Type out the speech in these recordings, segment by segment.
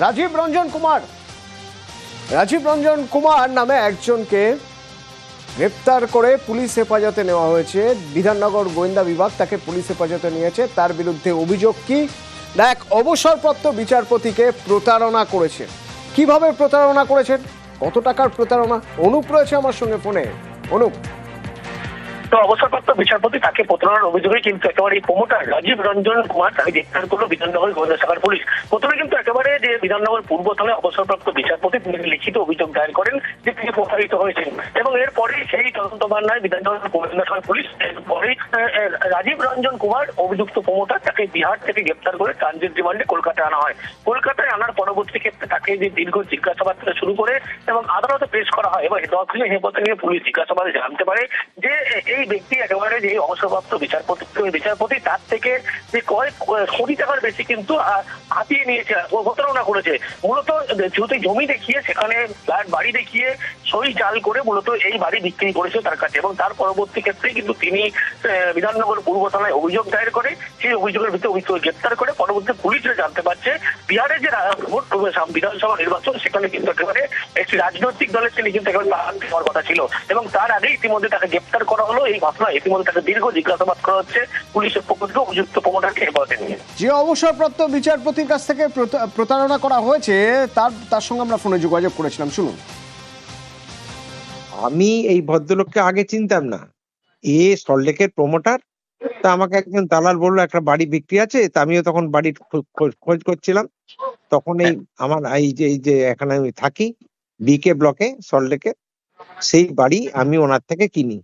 রাজীব রঞ্জন কুমার নামে একজনকে গ্রেপ্তার করে পুলিশ হেফাজতে নেওয়া হয়েছে। বিধাননগর গোয়েন্দা বিভাগ তাকে পুলিশ হেফাজতে নিয়েছে। তার বিরুদ্ধে অভিযোগ কি না, এক অবসরপ্রাপ্ত বিচারপতিকে প্রতারণা করেছেন। কিভাবে প্রতারণা করেছেন, কত টাকার প্রতারণা? অনুপ রয়েছে আমার সঙ্গে ফোনে। অনুপ, তো অবসরপ্রাপ্ত বিচারপতি তাকে প্রতারণার অভিযোগে কিন্তু একেবারে প্রমোটার রাজীব রঞ্জন কুমার তাকে গ্রেপ্তার করলো বিধাননগর গোয়েন্দা শাখার পুলিশ। প্রথমে কিন্তু একেবারে যে বিধাননগর পূর্ব থানায় অবসরপ্রাপ্ত বিচারপতি তিনি লিখিত অভিযোগ দায়ের করেন যে তিনি প্রতারিত হয়েছেন, এবং এরপরে সেই তদন্তভার নয় বিধাননগর গোয়েন্দা শাখার পুলিশ এরপরে রাজীব রঞ্জন কুমার অভিযুক্ত প্রমোটার তাকে বিহার থেকে গ্রেপ্তার করে ট্রানজিট রিমান্ডে কলকাতায় আনা হয়। কলকাতায় আনার পরবর্তী ক্ষেত্রে তাকে যে দীর্ঘ জিজ্ঞাসাবাদ থেকে শুরু করে এবং আদালতে পেশ করা হয়, এবং 10 দিনের হেফাজতে নিয়ে পুলিশ জিজ্ঞাসাবাদে জানতে পারে যে এই ব্যক্তি একেবারে যে অবসরপ্রাপ্ত বিচারপতি তার থেকে যে কোটি টাকার বেশি কিন্তু হাতিয়ে নিয়েছে, প্রতারণা করেছে। মূলত যেহেতু জমি দেখিয়ে সেখানে ফ্ল্যাট বাড়ি দেখিয়ে সই জাল করে মূলত এই বাড়ি বিক্রি করেছে তার কাছে, এবং তার পরবর্তী ক্ষেত্রে কিন্তু তিনি বিধাননগর পূর্ব থানায় অভিযোগ দায়ের করে সেই অভিযোগের ভিত্তিতে অভিযোগ গ্রেপ্তার করে পরবর্তী পুলিশরা জানতে পারছে বিহারের যে বিধানসভা নির্বাচন সেখানে কিন্তু একেবারে একটি রাজনৈতিক দলের তিনি কিন্তু একেবারে প্রার্থী হওয়ার কথা ছিল, এবং তার আগে ইতিমধ্যে তাকে গ্রেপ্তার করা হলো। এই ঘটনা ইতিমধ্যে তাকে দীর্ঘ জিজ্ঞাসাবাদ করা হচ্ছে পুলিশের পক্ষ থেকে অভিযুক্ত প্রমোটারকে হেফাজতে নিয়ে। যে অবসরপ্রাপ্ত বিচারপতির কাছ থেকে প্রতারণা করা হয়েছে তার সঙ্গে আমরা ফোনে যোগাযোগ করেছিলাম, শুনুন। আমি এই ভদ্রলোককে আগে চিনতাম না, সল্টলেকের প্রমোটার। তা আমাকে একজন দালাল বললো একটা বাড়ি বিক্রি আছে, তা আমিও তখন বাড়ির খোঁজ করছিলাম। তখন আমার এই যে এখানে আমি থাকি বিকে ব্লকে সল্টলেকে, সেই বাড়ি আমি ওনার থেকে কিনি।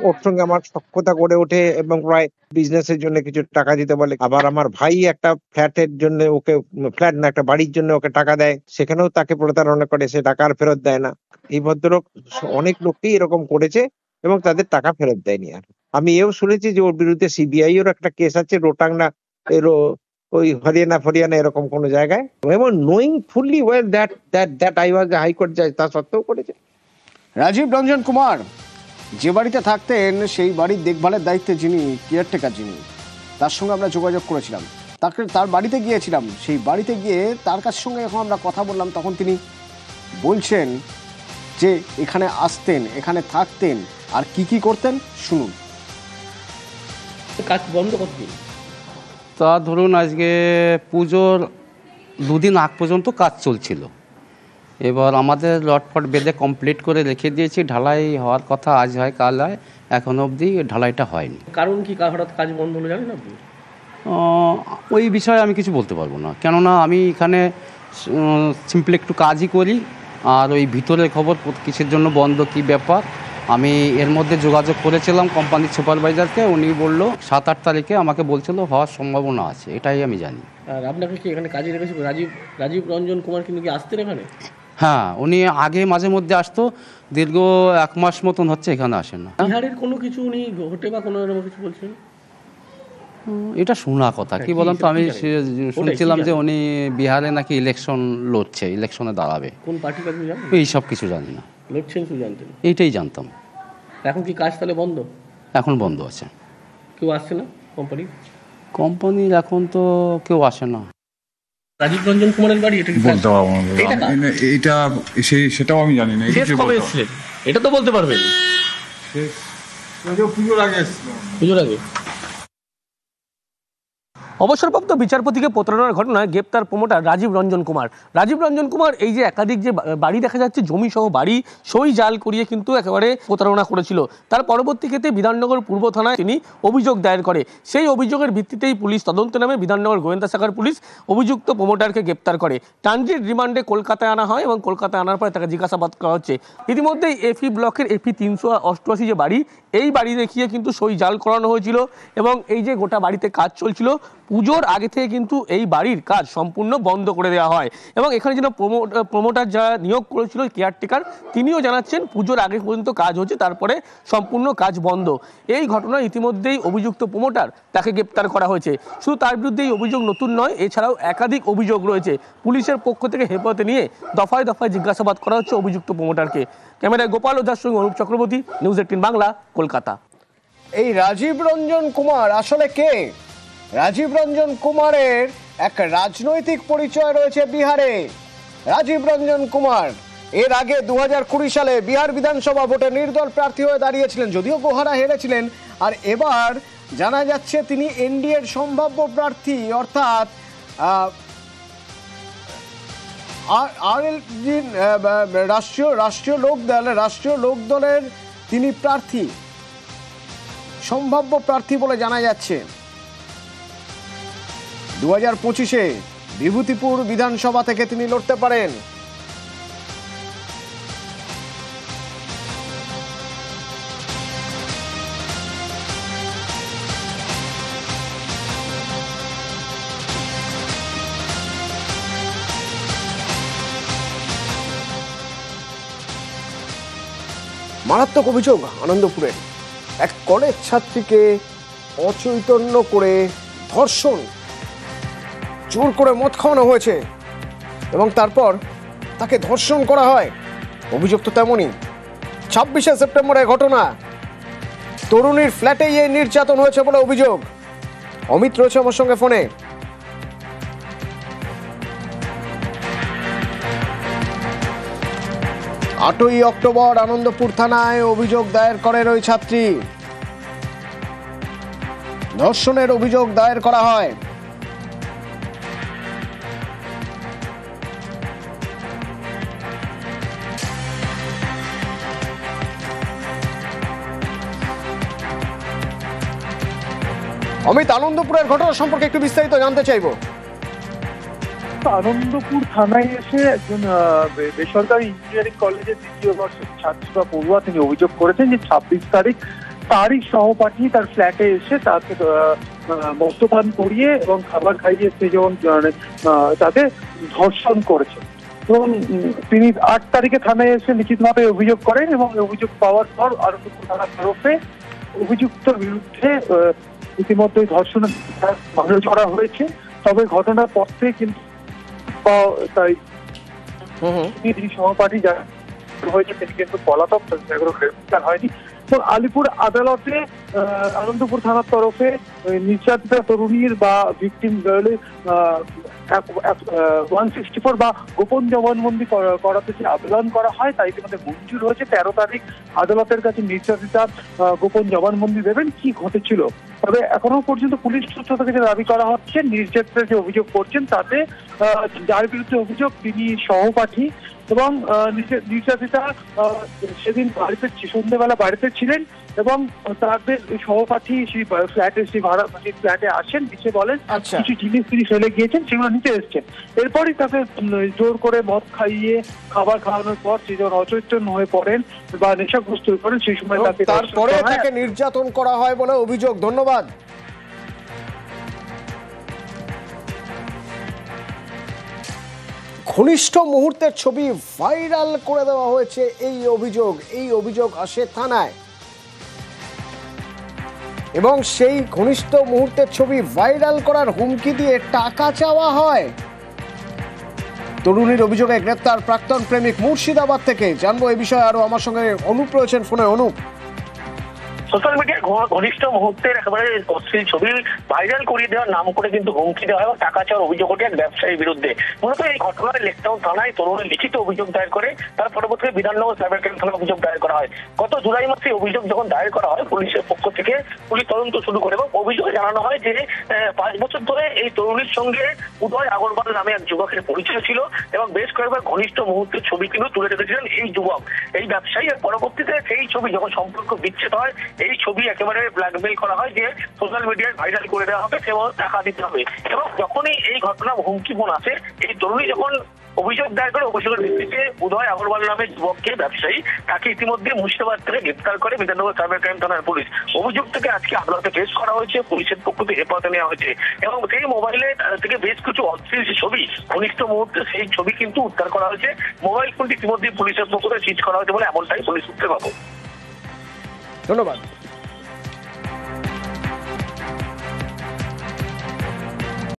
ওর সঙ্গে আমার সখ্যতা গড়ে ওঠে এবং প্রায় বিজনেসের জন্য কিছু টাকা দিতে বলে। আবার আমার ভাই একটা ফ্ল্যাটের জন্য ওকে, ফ্ল্যাট না একটা বাড়ির জন্য ওকে টাকা দেয়, সেখানেও তাকে প্রতারণা করে, সে টাকা আর ফেরত দেয় না। এই ভদ্রলোক অনেক লোককেই এরকম করেছে এবং তাদের টাকা ফেরত দেয়নি। আর আমি এও শুনেছি যে ওর বিরুদ্ধে সিবিআই এর একটা কেস আছে রোটাং না ওই হরিয়ানা এরকম কোন জায়গায়, এবং knowing fully well that I was A high court জাজ, তা সত্ত্বেও করেছে। রাজীব রঞ্জন কুমার যে বাড়িতে থাকতেন সেই বাড়ির দেখভালের দায়িত্বে যিনি কেয়ারটেকার, যিনি তার সঙ্গে আমরা যোগাযোগ করেছিলাম, তার বাড়িতে গিয়েছিলাম। সেই বাড়িতে গিয়ে তার কাছ সঙ্গে যখন আমরা কথা বললাম তখন তিনি বলছেন যে এখানে আসতেন, এখানে থাকতেন, আর কি করতেন শুনুন। কাজ বন্ধ করতেন। তা ধরুন আজকে পুজোর 2 দিন আগ পর্যন্ত কাজ চলছিল। এবার আমাদের লটফট বেঁধে কমপ্লিট করে রেখে দিয়েছি। ঢালাই হওয়ার কথা আজ হয় কাল হয়, এখনো অবধি ঢালাইটা হয়নি। কারণ কি হঠাৎ কাজ বন্ধ হলো জানেন আপনি? ওই বিষয়ে আমি কিছু বলতে পারবো না, কেননা আমি এখানে সিম্পলি একটু কাজই করি। আর ওই ভিতরের খবর কিসের জন্য বন্ধ, কি ব্যাপার, আমি এর মধ্যে যোগাযোগ করেছিলাম কোম্পানির সুপারভাইজারকে। উনি বললো 7-8 তারিখে আমাকে বলছিল হওয়ার সম্ভাবনা আছে, এটাই আমি জানি। আর আপনাকে কি এখানে কাজে রেখেছিল রাজীব রঞ্জন কুমার কিন্তু কি আসতেন এখানে? হ্যাঁ, উনি আগে মাঝে মধ্যে আসতো, দীর্ঘ 1 মাস মতন হচ্ছে এখানে আসেন না। বিহারের কোনো কিছু উনি ঘটে বা কোনো এরকম কিছু বলছেন? এটা শোনা কথা, কি বলেন তো, আমি শুনছিলাম যে উনি বিহারে নাকি ইলেকশন লড়ছে, ইলেকশনে দাঁড়াবে। কোন পার্টি কাজ জানেন? এই সব কিছু জানি না। লড়ছেন শুধু জানতেন? এইটাই জানতাম। এখন কি কাজ তাহলে বন্ধ? এখন বন্ধ আছে। কেউ আসছে না কোম্পানির? এখন তো কেউ আসে না। রাজীব রঞ্জন কুমারের বাড়ি এটা কি বলতে পারবো না, এটা সেটাও আমি জানি না। এটা তো বলতে পারবেন। পুজোর আগে এসেছিল। পুজোর আগে অবসরপ্রাপ্ত বিচারপতিকে প্রতারণার ঘটনায় গ্রেপ্তার প্রমোটার রাজীব রঞ্জন কুমার এই যে একাধিক যে বাড়ি দেখা যাচ্ছে, জমি সহ বাড়ি সই জাল করিয়ে কিন্তু একেবারে প্রতারণা করেছিল। তার পরবর্তী ক্ষেত্রে বিধাননগর পূর্ব থানায় তিনি অভিযোগ দায়ের করে। সেই অভিযোগের ভিত্তিতেই পুলিশ তদন্তে নামে বিধাননগর গোয়েন্দা শাখার পুলিশ অভিযুক্ত প্রমোটারকে গ্রেপ্তার করে ট্রানজিট রিমান্ডে কলকাতায় আনা হয়, এবং কলকাতায় আনার পরে তাকে জিজ্ঞাসাবাদ করা হচ্ছে। ইতিমধ্যেই এফি ব্লকের এফি 388 যে বাড়ি, এই বাড়ি দেখিয়ে কিন্তু সই জাল করানো হয়েছিল, এবং এই যে গোটা বাড়িতে কাজ চলছিল, পুজোর আগে থেকে কিন্তু এই বাড়ির কাজ সম্পূর্ণ বন্ধ করে দেওয়া হয়। এবং এখানে যেন প্রমোটার যারা নিয়োগ করেছিল কেয়ারটেকার, তিনিও জানাচ্ছেন পুজোর আগে পর্যন্ত কাজ হচ্ছে, তারপরে সম্পূর্ণ কাজ বন্ধ। এই ঘটনায় ইতিমধ্যেই অভিযুক্ত প্রমোটার তাকে গ্রেপ্তার করা হয়েছে। শুধু তার বিরুদ্ধে এই অভিযোগ নতুন নয়, এছাড়াও একাধিক অভিযোগ রয়েছে। পুলিশের পক্ষ থেকে হেফাজতে নিয়ে দফায় দফায় জিজ্ঞাসাবাদ করা হচ্ছে অভিযুক্ত প্রমোটারকে। ক্যামেরায় গোপাল ওঝার সঙ্গে অনুপ চক্রবর্তী, নিউজ 18 বাংলা, কলকাতা। এই রাজীব রঞ্জন কুমার আসলে কে? রাজীব রঞ্জন কুমারের এক রাজনৈতিক পরিচয় রয়েছে বিহারে। রাজীব রঞ্জন কুমার এর আগে 2020 সালে বিহার বিধানসভা ভোটে নির্দল প্রার্থী হয়ে দাঁড়িয়েছিলেন, যদিও গোহারা হেরেছিলেন। আর এবার জানা যাচ্ছে তিনি এনডিএর সম্ভাব্য প্রার্থী, অর্থাৎ রাষ্ট্রীয় লোকদলের তিনি প্রার্থী, সম্ভাব্য প্রার্থী বলে জানা যাচ্ছে। 2025-এ বিভূতিপুর বিধানসভা থেকে তিনি লড়তে পারেন। মারাত্মক অভিযোগ আনন্দপুরের এক কলেজ ছাত্রীকে অচৈতন্য করে ধর্ষণ, জোর করে মদ খাওয়ানো হয়েছে এবং তারপর তাকে ধর্ষণ করা হয়। অভিযোগ তো তেমনই। 26শে সেপ্টেম্বরের ঘটনা, তরুণীর ফ্ল্যাটে এই নির্যাতন হয়েছে বলে অভিযোগ। অমিত রয়েছে আমার সঙ্গে ফোনে। 8ই অক্টোবর আনন্দপুর থানায় অভিযোগ দায়ের করেন ওই ছাত্রী। ধর্ষণের অভিযোগ দায়ের করা হয়। অমিত, আনন্দপুরের ঘটনা সম্পর্কে একটু বিস্তারিত জানতে চাইবো। আনন্দপুর থানায় এসে একজন বেসরকারি ইঞ্জিনিয়ারিং কলেজের দ্বিতীয় বর্ষের ছাত্রী বা পড়ুয়া তিনি অভিযোগ করেছেন যে 26 তারিখ তারই সহপাঠী তার ফ্ল্যাটে এসে তাকে মদ্যপান করিয়ে এবং খাবার খাইয়ে সে যেমন তাকে ধর্ষণ করেছে। এবং তিনি 8 তারিখে থানায় এসে লিখিতভাবে অভিযোগ করেন এবং অভিযোগ পাওয়ার পর আনন্দপুর থানার তরফে অভিযুক্তর বিরুদ্ধে ইতিমধ্যে ধর্ষণের মামলা করা হয়েছে। তবে ঘটনার পর থেকে কিন্তু তাই সহপাঠী যারা হয়েছে তিনি কিন্তু পলাতক, গ্রেফতার হয়নি। তো আলিপুর আদালতে আনন্দপুর থানার তরফে নির্যাতিতা তরুণীর বা ভিকটিম গার্লের 164 বা গোপন জবানবন্দি করাতে যে আবেদন করা হয় তাই ইতিমধ্যে মঞ্জুর হয়েছে। 13 তারিখ আদালতের কাছে নির্যাতিতা গোপন জবানবন্দি দেবেন কি ঘটেছিল। তবে এখনো পর্যন্ত পুলিশ সূত্র থেকে যে দাবি করা হচ্ছে, নির্যাতিতা যে অভিযোগ করছেন তাতে যার বিরুদ্ধে অভিযোগ তিনি সহপাঠী এবং নির্যাতিতা সেদিন বাড়িতে সন্ধ্যেবেলা বাড়িতে ছিলেন এবং তাদের সহপাঠী সেই ফ্ল্যাটে সেই ভাড়া ফ্ল্যাটে আসেন, নিচে বলেন কিছু জিনিস তিনি ফেলে গিয়েছেন, সেগুলো নিতে এসছেন। এরপরই তাকে জোর করে মদ খাইয়ে খাবার খাওয়ানোর পর সে যখন অচৈতন্য হয়ে পড়েন বা নেশাগ্রস্ত হয়ে পড়েন সেই সময় তাকে নির্যাতন করা হয় বলে অভিযোগ। ধন্যবাদ। ঘনিষ্ঠ মুহূর্তের ছবি ভাইরাল করে দেওয়া হয়েছে এই অভিযোগ আসে থানায় এবং সেই ঘনিষ্ঠ মুহূর্তের ছবি ভাইরাল করার হুমকি দিয়ে টাকা চাওয়া হয়। তরুণীর অভিযোগে গ্রেপ্তার প্রাক্তন প্রেমিক মুর্শিদাবাদ থেকে। জানবো এই বিষয়ে আরো। আমার সঙ্গে অনুপ রয়েছেন ফোনে। অনুপ, সোশ্যাল মিডিয়ায় ঘনিষ্ঠ মুহূর্তের একেবারে অশ্লীল ছবি ভাইরাল করিয়ে দেওয়ার নাম করে কিন্তু হুমকি দেওয়া হয় এবং টাকা চাওয়ার অভিযোগ ওঠে এক ব্যবসায়ীর বিরুদ্ধে। মূলত এই ঘটনায় লেকটাউন থানায় তরুণের লিখিত অভিযোগ দায়ের করে তার পরবর্তীতে বিধাননগর সাইবার ক্রাইম থানায় অভিযোগ দায়ের করা হয়। গত জুলাই মাসে অভিযোগ যখন দায়ের করা হয় পুলিশের পক্ষ থেকে পুলিশ তদন্ত শুরু করে এবং অভিযোগে জানানো হয় যে 5 বছর ধরে এই তরুণীর সঙ্গে উদয় আগরওয়াল নামে এক যুবকের পরিচয় ছিল এবং বেশ কয়েকবার ঘনিষ্ঠ মুহূর্তের ছবি কিন্তু তুলে রেখেছিলেন এই যুবক, এই ব্যবসায়ী। পরবর্তীতে সেই ছবি যখন সম্পর্ক বিচ্ছেদ হয় এই ছবি একেবারে ব্ল্যাকমেইল করা হয় যে সোশ্যাল মিডিয়ায় ভাইরাল করে দেওয়া হবে এবং টাকা দিতে হবে। এবং যখনই এই ঘটনা হুমকি ফোন আসে, এই তরুণী যখন অভিযোগ দায়ের করে অভিযোগের ভিত্তিতে উদয় আগরওয়াল নামে যুবককে ব্যবসায়ী তাকে ইতিমধ্যে মুর্শিদাবাদ থেকে গ্রেপ্তার করে বিধাননগর সাইবার ক্রাইম থানার পুলিশ। অভিযোগ থেকে আজকে আদালতে পেশ করা হয়েছে, পুলিশের পক্ষ থেকে হেফাজতে নেওয়া হয়েছে এবং সেই মোবাইলে থেকে বেশ কিছু অশ্লীল ছবি ঘনিষ্ঠ মুহূর্তে সেই ছবি কিন্তু উদ্ধার করা হয়েছে। মোবাইল ফোনটি ইতিমধ্যে পুলিশের পক্ষ থেকে সিজ করা হয়েছে বলে এমনটাই পুলিশ সূত্রে পাবো। ধন্যবাদ।